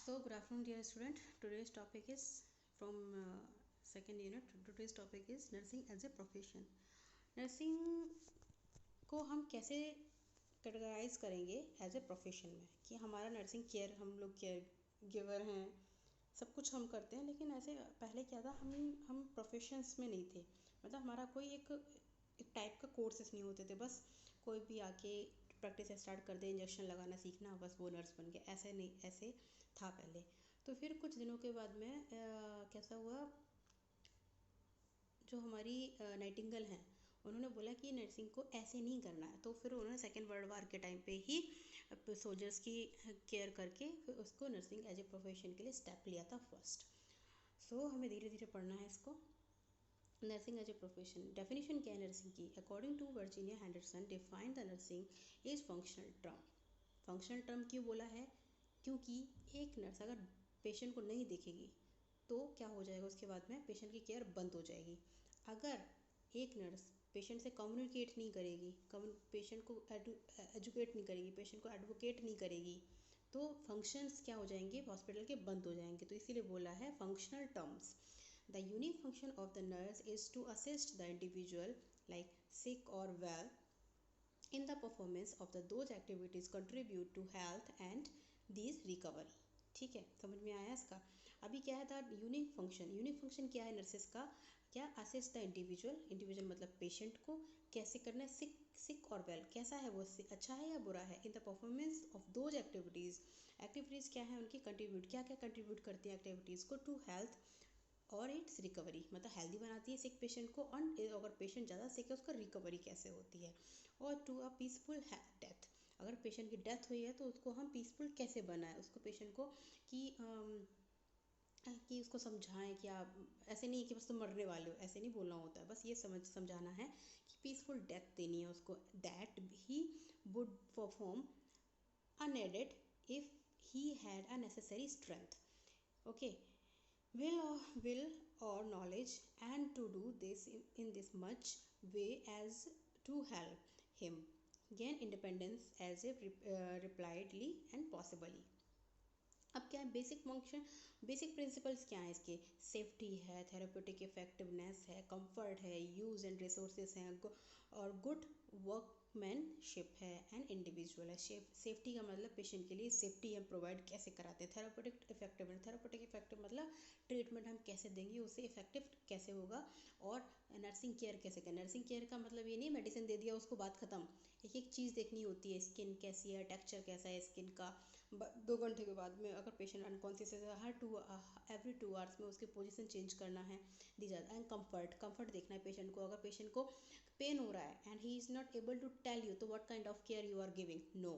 So, good afternoon, dear student. Today's topic is from second unit. Today's topic is nursing as a profession. Nursing को हम कैसे categorise करेंगे as a profession में कि हमारा nursing care, हम लोग केयर गिवर हैं, सब कुछ हम करते हैं, लेकिन ऐसे पहले क्या था, हम प्रोफेशंस में नहीं थे। मतलब हमारा कोई एक टाइप का कोर्सेस नहीं होते थे, बस कोई भी आके प्रैक्टिस स्टार्ट कर दे, इंजेक्शन लगाना सीखना, बस वो नर्स बन गया। ऐसे नहीं, ऐसे था पहले। तो फिर कुछ दिनों के बाद में कैसा हुआ, जो हमारी नाइटिंगेल हैं, उन्होंने बोला कि नर्सिंग को ऐसे नहीं करना है। तो फिर उन्होंने सेकेंड वर्ल्ड वार के टाइम पे ही सोल्जर्स की केयर करके फिर उसको नर्सिंग एज ए प्रोफेशन के लिए स्टेप लिया था फर्स्ट। सो हमें धीरे धीरे पढ़ना है इसको। Nursing as a profession, definition क्या है नर्सिंग की? According to Virginia Henderson, define the nursing is functional term. Functional term क्यों बोला है? क्योंकि एक नर्स अगर पेशेंट को नहीं देखेगी तो क्या हो जाएगा, उसके बाद में पेशेंट की केयर बंद हो जाएगी। अगर एक नर्स पेशेंट से कम्युनिकेट नहीं करेगी, पेशेंट को एजुकेट नहीं करेगी, पेशेंट को एडवोकेट नहीं करेगी, तो फंक्शंस क्या हो जाएंगे, हॉस्पिटल के बंद हो जाएंगे। तो इसीलिए बोला है functional terms. The unique function of the nurse is to assist the individual like sick और well in the performance of the those activities contribute to health and these recovery। ठीक है, समझ में आया इसका? अभी क्या है था यूनिक फंक्शन। यूनिक फंक्शन क्या है नर्सेस का? क्या? असिस्ट द इंडिविजुअल, इंडिविजुअल मतलब पेशेंट को कैसे करना है, सिक और वेल, कैसा है वो, अच्छा है या बुरा है, in the performance of those activities. Activities क्या है उनकी, कंट्रीब्यूट, क्या क्या कंट्रीब्यूट करती है एक्टिविटीज़ को, टू हेल्थ और इट्स रिकवरी, मतलब हेल्दी बनाती है सिक पेशेंट को, और अगर पेशेंट ज़्यादा सिक है उसका रिकवरी कैसे होती है, और टू अ पीसफुल डेथ। अगर पेशेंट की डेथ हुई है तो उसको हम पीसफुल कैसे बनाएं, उसको पेशेंट को कि उसको समझाएं कि आप ऐसे नहीं कि बस तुम मरने वाले हो, ऐसे नहीं बोलना होता है। बस ये समझाना है कि पीसफुल डेथ देनी है उसको, that he would perform unaided if he had a necessary strength. Okay, will or knowledge, and to do this in this much way as to help him gain independence as a repeatedly and possibly। अब क्या है basic function, basic principles क्या है इसके? Safety है, therapeutic effectiveness है, comfort है, use and resources हैं, और गुड वर्कमैनशिप है, एंड इंडिविजुअल है। सेफ्टी का मतलब पेशेंट के लिए सेफ्टी हम प्रोवाइड कैसे कराते हैं। थेरेप्यूटिक इफेक्टिव मतलब ट्रीटमेंट हम कैसे देंगे, उससे इफेक्टिव कैसे होगा, और नर्सिंग केयर कैसे करें। नर्सिंग केयर का मतलब ये नहीं मेडिसिन दे दिया उसको बात खत्म। एक एक चीज़ देखनी होती है, स्किन कैसी है, टेक्सचर कैसा है स्किन का, 2 घंटे के बाद में अगर पेशेंट अनकॉन्शियस है, हर एवरी 2 आवर्स में उसकी पोजीशन चेंज करना है, दी जाता है। एंड कंफर्ट देखना है पेशेंट को। अगर पेशेंट को पेन हो रहा है and he is not able to tell you, तो what kind of care you are giving, no.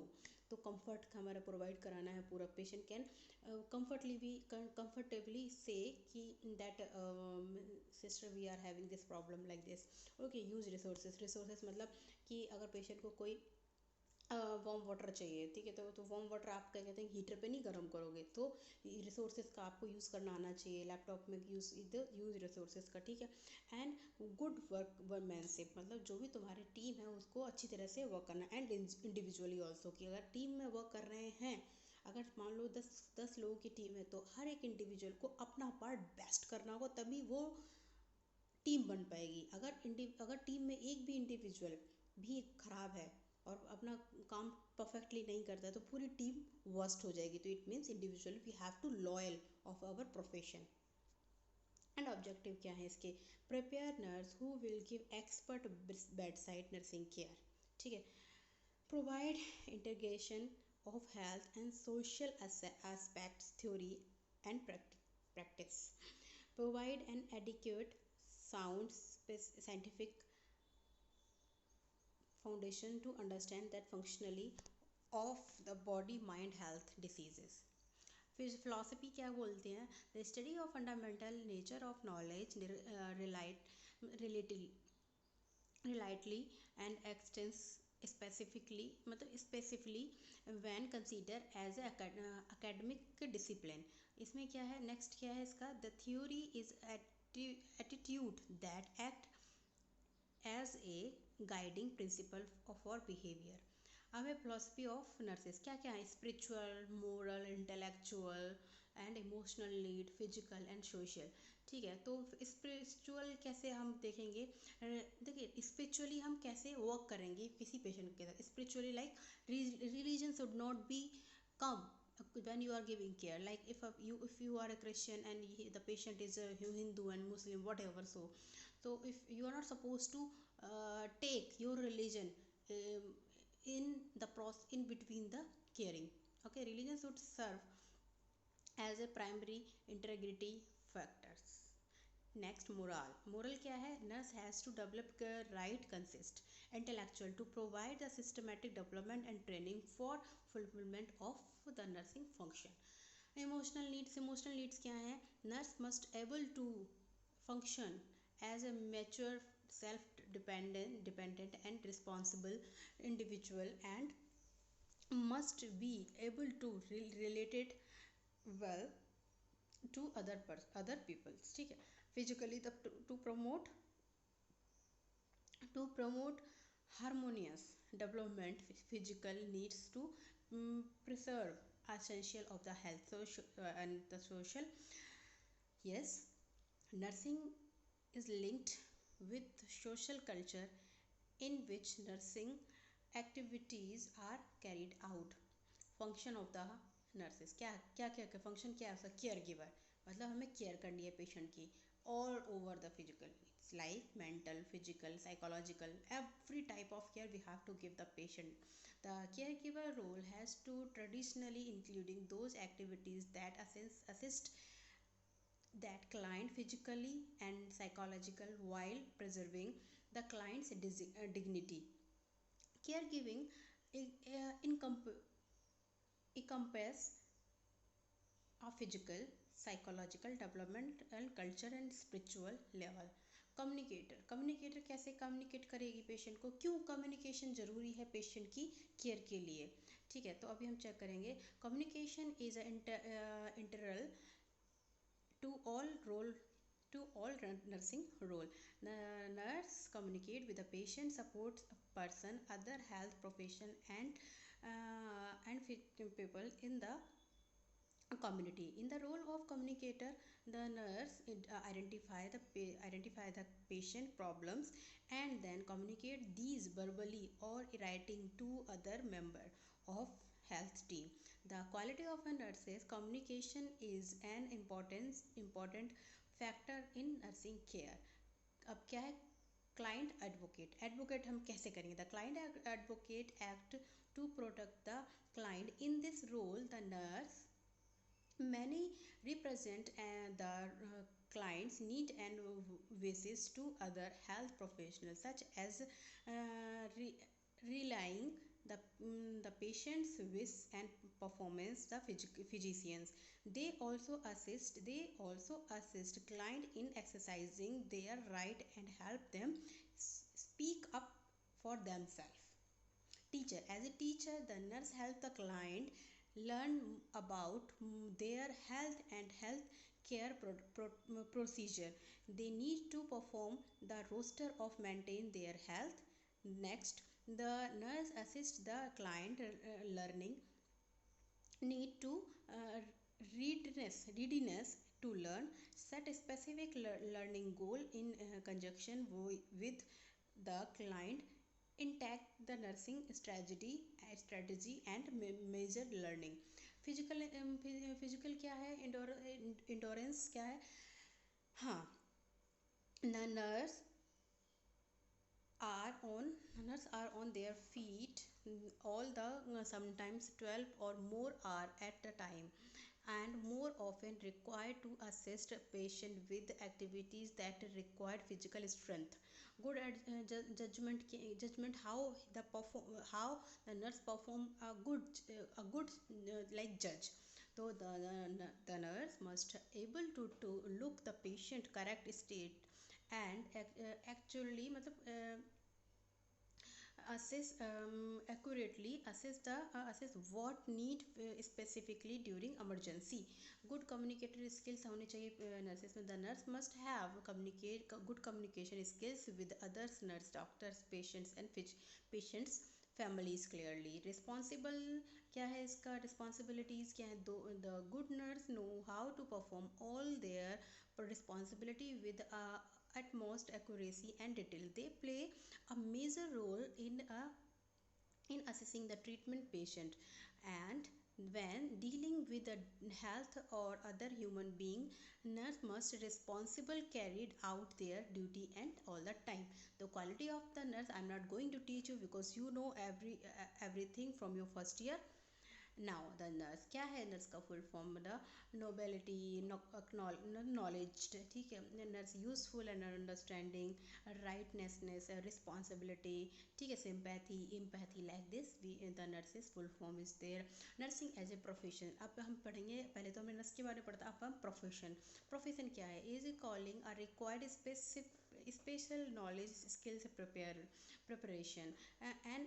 तो कंफर्ट हमारा प्रोवाइड कराना है पूरा। पेशेंट कैन कंफर्टेबली से कि that sister we are having this problem like this. Okay, use resources मतलब कि अगर पेशेंट को कोई वार्म वाटर चाहिए, ठीक है, तो वार्म वाटर आप क्या कहते हैं, हीटर पे नहीं गर्म करोगे, तो रिसोर्सेज का आपको यूज़ करना आना चाहिए। लैपटॉप में यूज़ रिसोर्सेज का, ठीक है। एंड गुड वर्कमैनशिप मतलब जो भी तुम्हारी टीम है उसको अच्छी तरह से वर्क करना। एंड इंडिविजुअली ऑल्सो, कि अगर टीम में वर्क कर रहे हैं, अगर मान लो 10 लोगों की टीम है, तो हर एक इंडिविजुअल को अपना पार्ट बेस्ट करना होगा, तभी वो टीम बन पाएगी। अगर टीम में एक भी इंडिविजुअल भी खराब है और अपना काम परफेक्टली नहीं करता है, तो पूरी टीम वर्स्ट हो जाएगी। तो it means individually we have to loyal of our profession. And objective क्या है इसके? Prepare nurse who will give expert bedside nursing care, ठीक है। Provide integration of health and social aspects theory and practice, provide an adequate sound scientific foundation to understand that functionally of the body mind health diseases। फिर philosophy क्या बोलते हैं? The study of fundamental nature of knowledge reality and existence specifically, मतलब specifically when consider as academic discipline. इसमें क्या है, next क्या है इसका? The theory is attitude that act as a guiding principle for behaviour. अब है फिलोसफी ऑफ नर्सेस, क्या क्या है? Spiritual, moral, intellectual, and emotional need, physical and social. ठीक है, तो स्पिरिचुअल कैसे हम देखेंगे? देखिए स्पिरिचुअली हम कैसे वर्क करेंगे किसी पेशेंट के साथ spiritually, like religion should not be come when you are giving care, like if you are a Christian and the patient is a Hindu and Muslim, whatever, so if you are not supposed to take your religion um, in the process in between the caring. Okay, religion should serve as a primary integrity factors. Next, moral क्या है? Nurse has to develop the right consist intellectual to provide the systematic development and training for fulfillment of the nursing function. Emotional needs क्या है? Nurse must able to function as a mature, self dependent and responsible individual, and must be able to relate it well to other people. ठीक है, physically to promote harmonious development. Physical needs to preserve essential of the health and the social. Yes, nursing is linked with social culture in which nursing activities are carried out. Function of the nurses क्या function क्या है उसका? Care giver, मतलब हमें care करनी है patient की all over the physical needs, like mental, physical, psychological, every type of care we have to give the patient. The caregiver role has to traditionally including those activities that assist that client physically and psychological while preserving the client's dignity. Caregiving encompass a physical, psychological development and culture and spiritual level. Communicator कैसे communicate करेगी patient को? क्यों communication ज़रूरी है patient की care के लिए? ठीक है, तो अभी हम चेक करेंगे। Communication is इंटरल to all role to all nursing role. The nurse communicate with the patient, supports a person, other health profession and people in the community. In the role of communicator, the nurse identify the patient problems and then communicate these verbally or writing to other member of health team. The quality of a nurse's communication is an important factor in nursing care. अब क्या है? Client advocate हम कैसे करेंगे? The client advocate act to protect the client. In this role the nurse many represent the client's need and wishes to other health professionals, such as relying the patient's wish and performance the physicians. They also assist client in exercising their right and help them speak up for themselves. Teacher, as a teacher, the nurse help the client learn about their health and health care procedure. They need to perform the roster of maintain their health. Next, the nurse assists the client learning need to readiness to learn, set a specific learning goal in conjunction with the client, intact the nursing strategy and measure learning. Physical क्या है? Endurance क्या है? हाँ, nurse are on their feet all the sometimes 12 or more hour at a time, and more often required to assist a patient with activities that require physical strength. Good judgment how the nurse perform a good like judge. So the nurse must able to look the patient correct state and actually मतलब accurately assess what need specifically during emergency. Good communicator skills होने चाहिए nurses में. The nurse must have good communication skills with others nurse, doctors, patients and patients families clearly. Responsible क्या है इसका, responsibilities क्या है? The good nurse know how to perform all their responsibility with utmost accuracy and detail. They play a major role in assessing the treatment patient, and when dealing with a health or other human being, nurse must responsible carried out their duty and all the time. The quality of the nurse I'm not going to teach you because you know everything from your first year. Now the nurse क्या है, nurse का full form the nobility, knowledge, ठीक है, nurse useful and understanding, righteousness, responsibility, ठीक है, sympathy, empathy, like this we the nurses full form is there. Nursing as a profession, अब हम पढ़ेंगे, पहले तो हमने नर्स के बारे में पढ़ा, अब हम प्रोफेशन. प्रोफेशन क्या है? Is calling a required special knowledge skills preparation. And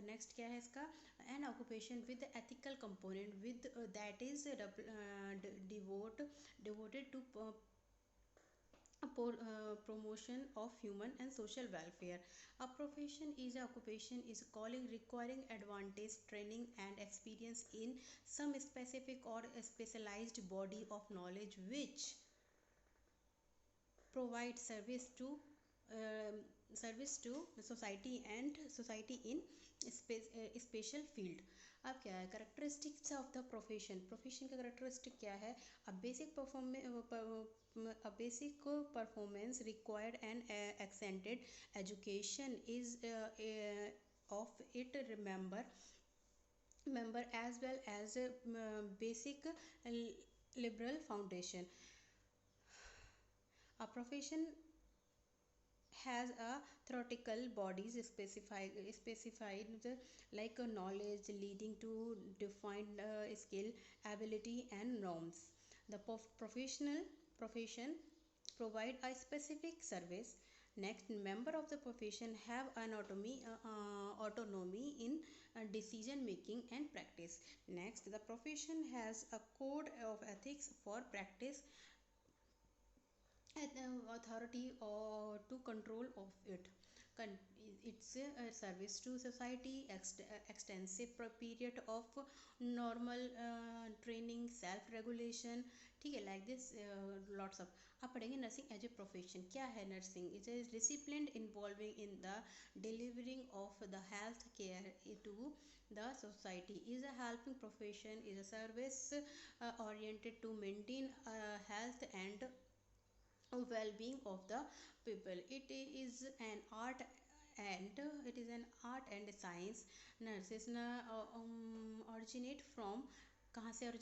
next क्या है इसका, an occupation with the ethical component with that is devoted to promotion of human and social welfare. A profession is a occupation is calling requiring advantage training and experience in some specific or specialized body of knowledge which provide service to society and society in special field. अब क्या है, characteristics of the profession. Profession का characteristic क्या है? a basic performance required and accented education is of it member as well as basic liberal foundation. A profession has a theoretical bodies specified like a knowledge leading to defined skill, ability and norms. The profession provide a specific service. Next, member of the profession have an autonomy in decision making and practice. Next, the profession has a code of ethics for practice authority or to control of it. It's a service to society, extensive period of normal training, self regulation, ठीक है, like this lots of. आप पढ़ेंगे nursing as a profession. क्या है nursing? It is discipline involving in the delivering of the health care to the society. Is a helping profession, is a service oriented to maintain health and well-being of the people. It is an art and it is an art and science. Nurses originate from, कहाँ से